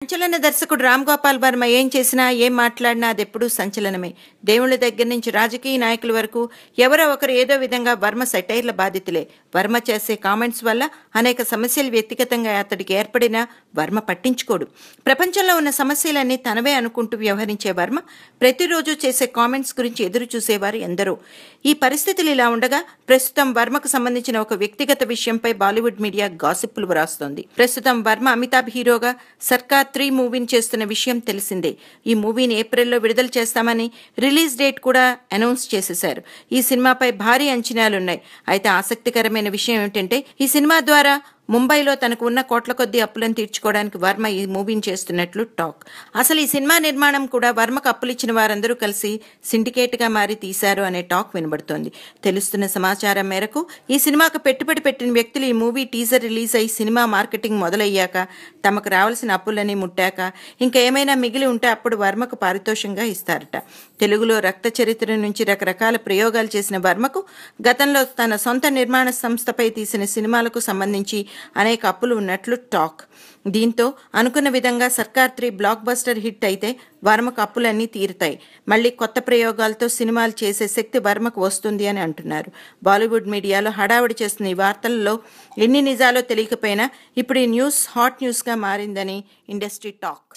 సంచలన దర్శకుడు రామ్ గోపాల్ వర్మ ఏం చేసినా ఏం మాట్లాడినా అదెప్పుడూ సంచలనమే. దేవుళ్ళ దగ్గర నుంచి రాజకీయ నాయకుల వరకు ఎవరో ఒకరు ఏదో విధంగా వర్మ సెటైర్ల బాధితులే. వర్మ చేసే కామెంట్స్ వల్ల అనేక సమస్యలు వ్యక్తిగతంగా అతడికి ఏర్పడినా వర్మ పట్టించుకోడు. ప్రపంచంలో ఉన్న సమస్యలన్నీ తనవే అనుకుంటూ వ్యవహరించే వర్మ ప్రతిరోజు చేసే కామెంట్స్ గురించి ఎదురు చూసేవారు ఎందరో. ఈ పరిస్థితులు ఇలా ఉండగా ప్రస్తుతం వర్మకు సంబంధించిన ఒక వ్యక్తిగత విషయంపై బాలీవుడ్ మీడియా గాసిప్పులు వ్రాస్తోంది. ప్రస్తుతం వర్మ అమితాబ్ హీరోగా సర్కార్ 3 మూవీని చేస్తున్న విషయం తెలిసిందే. ఈ మూవీని ఏప్రిల్లో విడుదల చేస్తామని రిలీజ్ డేట్ కూడా అనౌన్స్ చేసేశారు. ఈ సినిమాపై భారీ అంచనాలున్నాయి. అయితే ఆసక్తికరమైన విషయం ఏమిటంటే ఈ సినిమా ద్వారా ముంబైలో తనకు ఉన్న కోట్ల కొద్దీ అప్పులను తీర్చుకోవడానికి వర్మ ఈ మూవీని చేస్తున్నట్లు టాక్. అసలు ఈ సినిమా నిర్మాణం కూడా వర్మకు అప్పులిచ్చిన వారందరూ కలిసి సిండికేట్గా మారి తీశారు అనే టాక్ వినబడుతోంది. తెలుస్తున్న సమాచారం మేరకు ఈ సినిమాకు పెట్టుబడి పెట్టిన వ్యక్తులు ఈ మూవీ టీజర్ రిలీజ్ అయి సినిమా మార్కెటింగ్ మొదలయ్యాక, తమకు రావాల్సిన అప్పులన్నీ ముట్టాక, ఇంకా ఏమైనా మిగిలి ఉంటే అప్పుడు వర్మకు పారితోషంగా ఇస్తారట. తెలుగులో రక్త చరిత్ర నుంచి రకరకాల ప్రయోగాలు చేసిన వర్మకు గతంలో తన సొంత నిర్మాణ సంస్థపై తీసిన సినిమాలకు సంబంధించి అనేక అప్పులు ఉన్నట్లు టాక్. దీంతో అనుకున్న విధంగా సర్కార్ 3 బ్లాక్ బస్టర్ హిట్ అయితే వర్మకు అప్పులన్నీ తీరుతాయి. మళ్లీ కొత్త ప్రయోగాలతో సినిమాలు చేసే శక్తి వర్మకు వస్తుంది అని అంటున్నారు. బాలీవుడ్ మీడియాలో హడావుడి చేస్తున్న ఈ వార్తలలో ఎన్ని నిజాలో తెలియకపోయినా ఇప్పుడు ఈ న్యూస్ హాట్ న్యూస్గా మారిందని ఇండస్ట్రీ టాక్.